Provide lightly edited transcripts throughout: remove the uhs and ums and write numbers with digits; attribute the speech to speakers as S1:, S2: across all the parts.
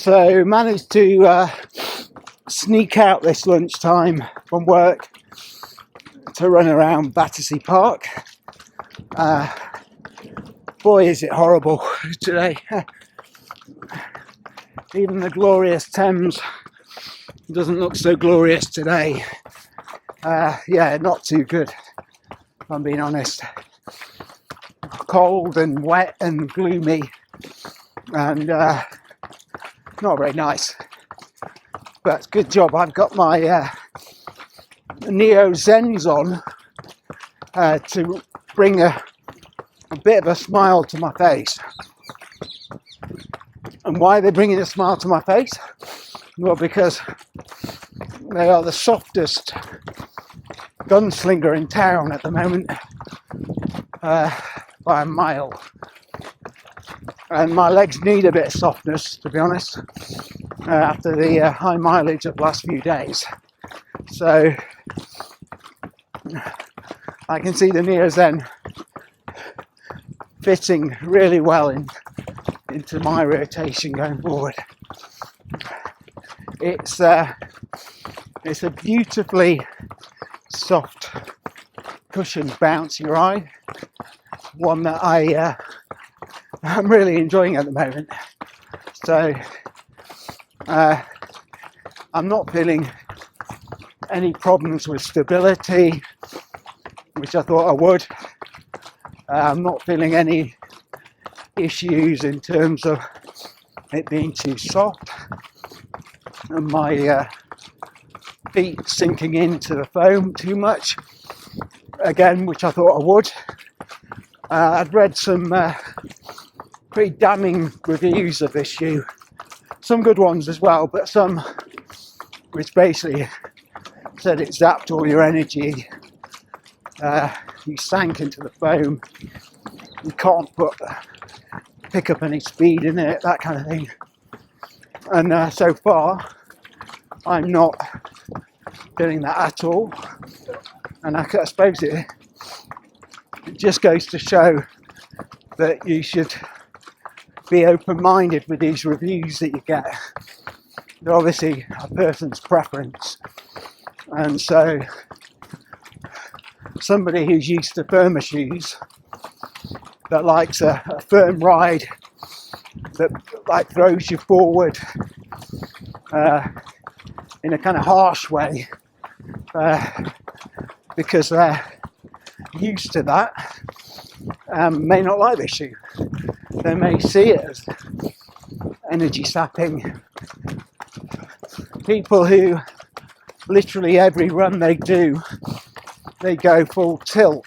S1: So managed to sneak out this lunchtime from work to run around Battersea Park. Boy, is it horrible today. Even the glorious Thames doesn't look so glorious today. Yeah, not too good, if I'm being honest. Cold and wet and gloomy and not very nice. But good job, I've got my Neo Zens on to bring a bit of a smile to my face. And why are they bringing a smile to my face? Well, because they are the softest gunslinger in town at the moment, by a mile. And my legs need a bit of softness, to be honest, after the high mileage of the last few days. So I can see the Neo Zen fitting really well into my rotation going forward. It's a beautifully soft cushioned bouncy ride, one that I'm really enjoying at the moment. So I'm not feeling any problems with stability, which I thought I would. I'm not feeling any issues in terms of it being too soft and my feet sinking into the foam too much, again, which I thought I would. I'd read some pretty damning reviews of this shoe, some good ones as well, but some which basically said it zapped all your energy, you sank into the foam, you can't pick up any speed in it, that kind of thing. And so far I'm not feeling that at all, and I suppose it just goes to show that you should be open-minded with these reviews that you get. They're obviously a person's preference, and so somebody who's used to firmer shoes, that likes a firm ride that like throws you forward in a kind of harsh way, because they're used to that, may not like this shoe. They may see it as energy sapping. People who literally every run they do, they go full tilt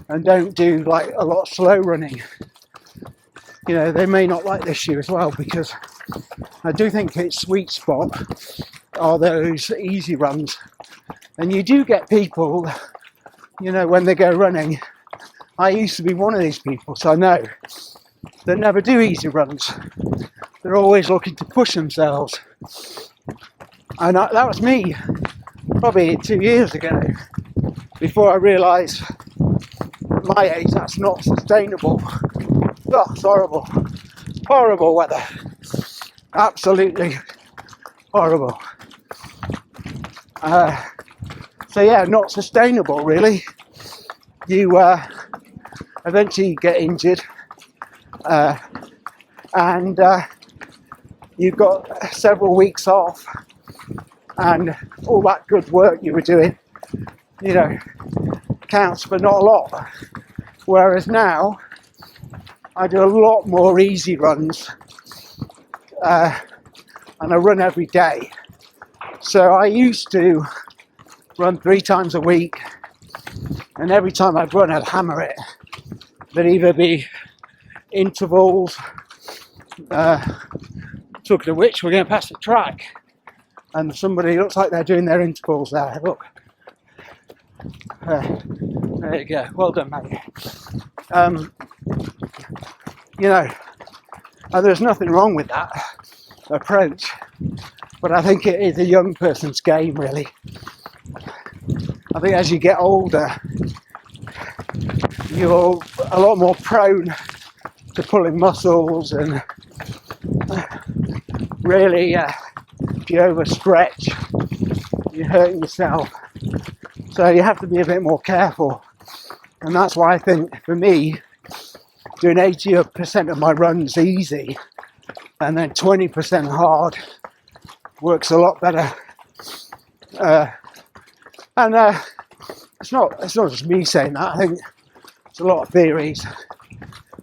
S1: and don't do like a lot of slow running. You know, they may not like this shoe as well, because I do think its sweet spot are those easy runs. And you do get people, you know, when they go running, I used to be one of these people, so I know, that never do easy runs. They're always looking to push themselves. And that was me probably 2 years ago, before I realised at my age that's not sustainable. Oh, it's horrible. Horrible weather. Absolutely horrible. So yeah, not sustainable really. You eventually get injured, and you've got several weeks off, and all that good work you were doing, you know, counts for not a lot. Whereas now, I do a lot more easy runs, and I run every day. So I used to run 3 times a week, and every time I'd run, I'd hammer it. There'd either be intervals. Talking of which, we're going to pass the track, and somebody looks like they're doing their intervals there. Look, there you go. Well done, mate. You know, there's nothing wrong with that approach, but I think it is a young person's game, really. I think as you get older, you're a lot more prone to pulling muscles and really, if you overstretch, you're hurting yourself. So you have to be a bit more careful. And that's why I think, for me, doing 80% of my runs easy and then 20% hard works a lot better. It's not just me saying that. I think there's a lot of theories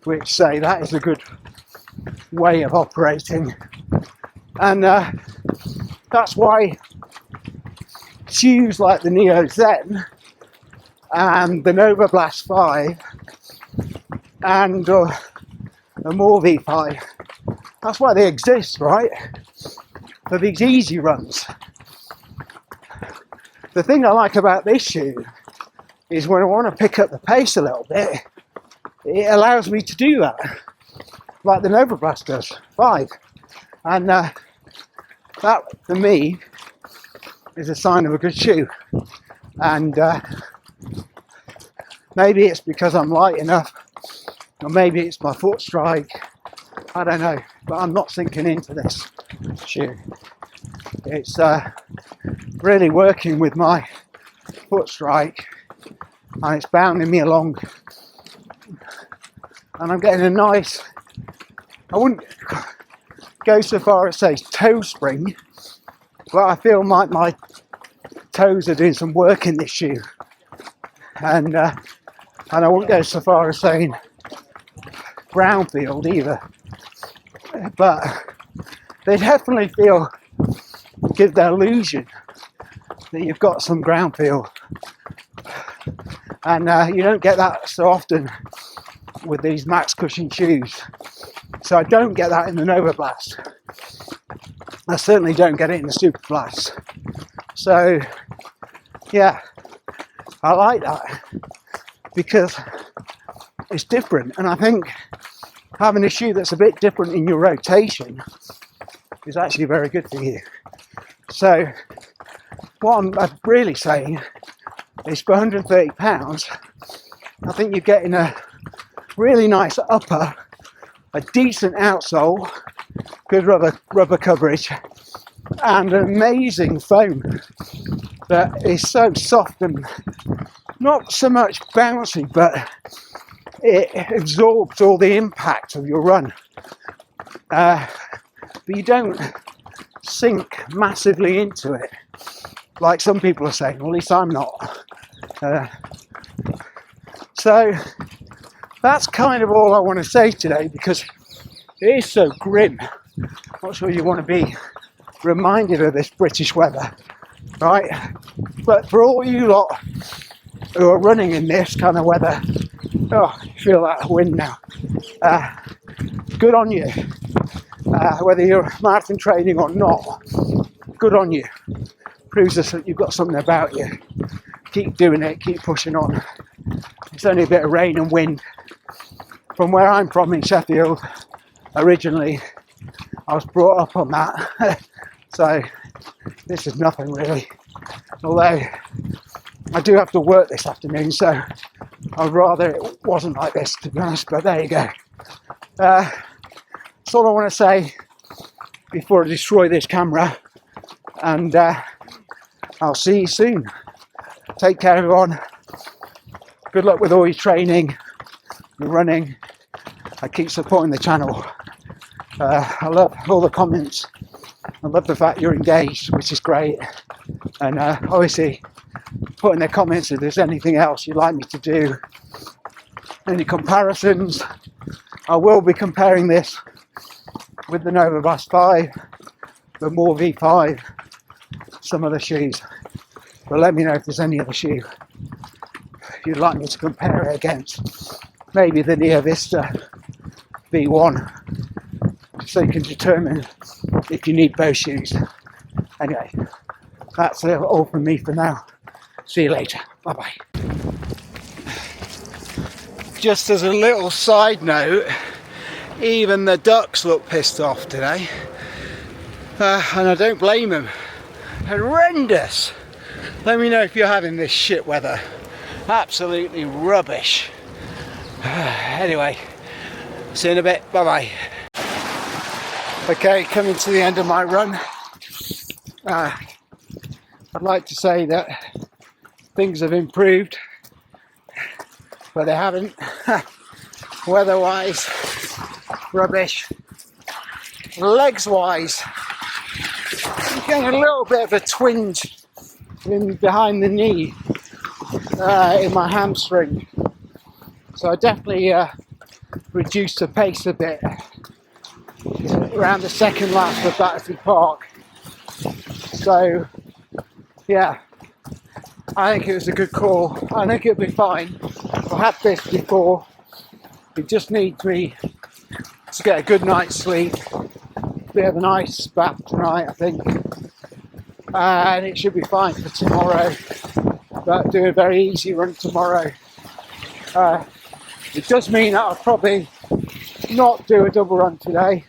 S1: which say that is a good way of operating. And that's why shoes like the Neo Zen and the Nova Blast 5 and the More V5, that's why they exist, right? For these easy runs. The thing I like about this shoe is when I want to pick up the pace a little bit, it allows me to do that, like the Nova Blast does, 5. And that, for me, is a sign of a good shoe. And maybe it's because I'm light enough, or maybe it's my foot strike, I don't know, but I'm not sinking into this shoe. It's really working with my foot strike, and it's bounding me along, and I'm getting a nice, I wouldn't go so far as say toe spring, but I feel like my toes are doing some work in this shoe, and I wouldn't go so far as saying ground field either, but they definitely give the illusion that you've got some ground feel, and you don't get that so often with these max cushion shoes. So I don't get that in the Nova Blast. I certainly don't get it in the Super Blast. So yeah, I like that because it's different, and I think having a shoe that's a bit different in your rotation is actually very good for you. So what I'm really saying is for £130, I think you're getting a really nice upper, a decent outsole, good rubber coverage, and an amazing foam that is so soft and not so much bouncy, but it absorbs all the impact of your run. But you don't sink massively into it, like some people are saying. Well, at least I'm not. So that's kind of all I want to say today, because it is so grim. Not sure you want to be reminded of this British weather, right? But for all you lot who are running in this kind of weather, oh, you feel that wind now. Good on you. Whether you're marathon training or not, good on you. Proves us that you've got something about you. Keep doing it, keep pushing on. It's only a bit of rain and wind. From where I'm from in Sheffield, originally, I was brought up on that. So this is nothing really. Although I do have to work this afternoon, so I'd rather it wasn't like this, to be honest, but there you go. That's all I want to say before I destroy this camera, and I'll see you soon. Take care, everyone. Good luck with all your training, your running. I keep supporting the channel. I love all the comments. I love the fact you're engaged, which is great. And obviously, put in the comments if there's anything else you'd like me to do. Any comparisons. I will be comparing this with the Nova Blast 5, the More V5, some other shoes. But let me know if there's any other shoe you'd like me to compare it against. Maybe the Neo Vista V1, so you can determine if you need both shoes. Anyway, that's all from me for now. See you later. Bye bye. Just as a little side note, even the ducks look pissed off today, and I don't blame them. Horrendous. Let me know if you're having this shit weather. Absolutely rubbish. Anyway, see you in a bit. Bye bye. Okay, coming to the end of my run. I'd like to say that things have improved, but they haven't. Weather-wise, rubbish. Legs-wise, I'm getting a little bit of a twinge behind the knee in my hamstring. So I definitely reduced the pace a bit around the second lap of Battersea Park. So yeah, I think it was a good call. I think it'll be fine. I've had this before. It just needs me to get a good night's sleep. Bit of an ice bath tonight, I think. And it should be fine for tomorrow. But do a very easy run tomorrow. It does mean that I'll probably not do a double run today,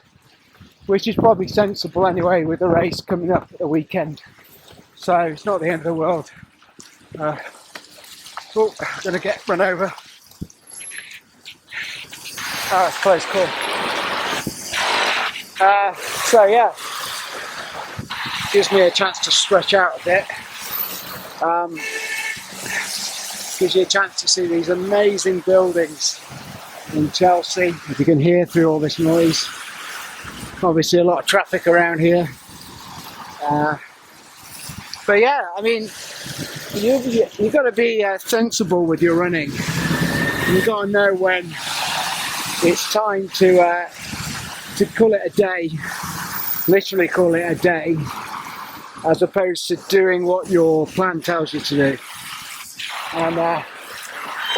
S1: which is probably sensible anyway with the race coming up at the weekend. So it's not the end of the world. I'm going to get run over. It's a close call. So yeah, gives me a chance to stretch out a bit. Gives you a chance to see these amazing buildings in Chelsea. If you can hear through all this noise. Obviously a lot of traffic around here. But yeah, I mean, you've got to be sensible with your running. You've got to know when it's time to call it a day, literally call it a day, as opposed to doing what your plan tells you to do. And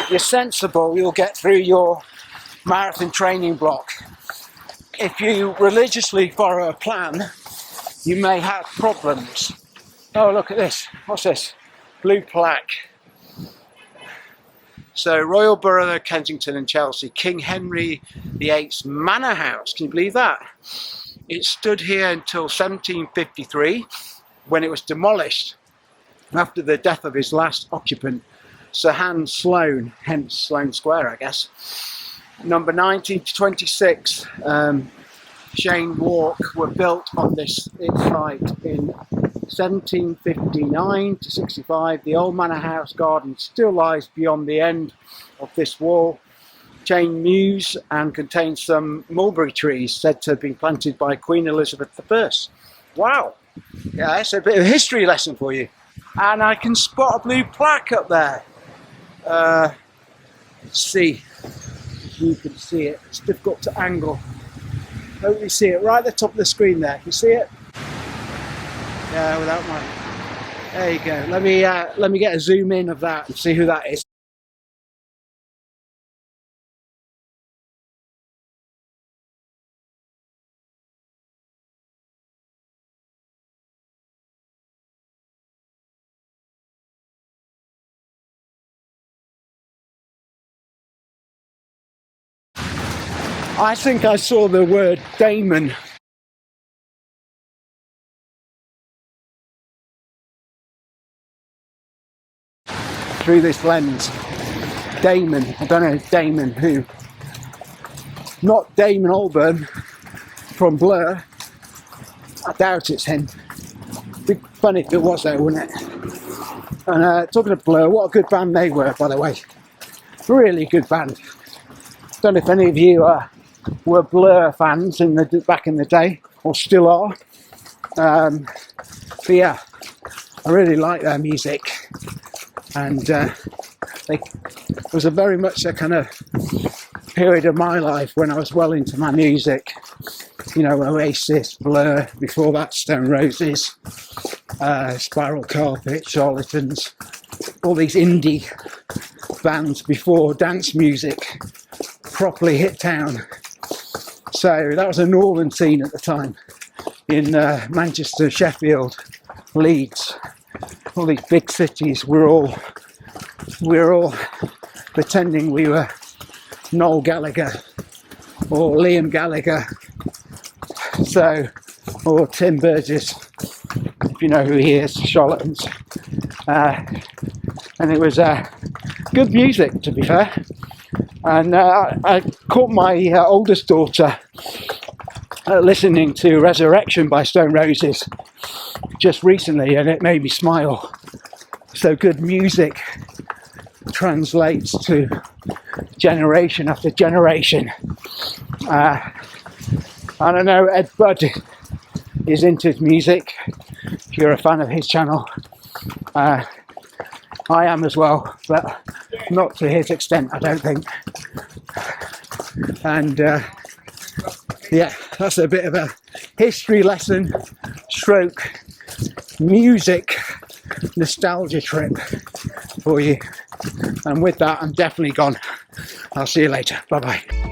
S1: if you're sensible, you'll get through your marathon training block. If you religiously follow a plan, you may have problems. Oh, look at this. What's this? Blue plaque. So, Royal Borough of Kensington and Chelsea, King Henry VIII's Manor House. Can you believe that? It stood here until 1753, when it was demolished after the death of his last occupant, Sir Hans Sloane, hence Sloane Square, I guess. Number 19 to 26, Cheyne Walk were built on its site in 1759 to 65. The old manor house garden still lies beyond the end of this wall. Cheyne Mews and contains some mulberry trees said to have been planted by Queen Elizabeth I. Wow, yeah, that's a bit of a history lesson for you. And I can spot a blue plaque up there. Let's see if you can see it. It's difficult to angle. Hope you see it right at the top of the screen there. Can you see it? Yeah, without mine. There you go. Let me get a zoom in of that and see who that is. I think I saw the word Damon. Through this lens. Damon. I don't know Damon who. Not Damon Albarn from Blur. I doubt it's him. It'd be funny if it was though, wouldn't it? And talking of Blur, what a good band they were, by the way. Really good band. Don't know if any of you were Blur fans back in the day, or still are. But yeah, I really like their music, and it was very much a kind of period of my life when I was well into my music. You know, Oasis, Blur, before that Stone Roses, Spiral Carpet, Charlatans, all these indie bands before dance music properly hit town. So that was a northern scene at the time in Manchester, Sheffield, Leeds, all these big cities. We're all pretending we were Noel Gallagher or Liam Gallagher, so, or Tim Burgess, if you know who he is, Charlatans. And it was good music, to be fair. And I caught my oldest daughter listening to Resurrection by Stone Roses just recently, and it made me smile. So good music translates to generation after generation. I don't know, Ed Budd is into music. If you're a fan of his channel, I am as well, but not to his extent, I don't think. And yeah, that's a bit of a history lesson stroke music nostalgia trip for you. And with that, I'm definitely gone. I'll see you later. Bye bye.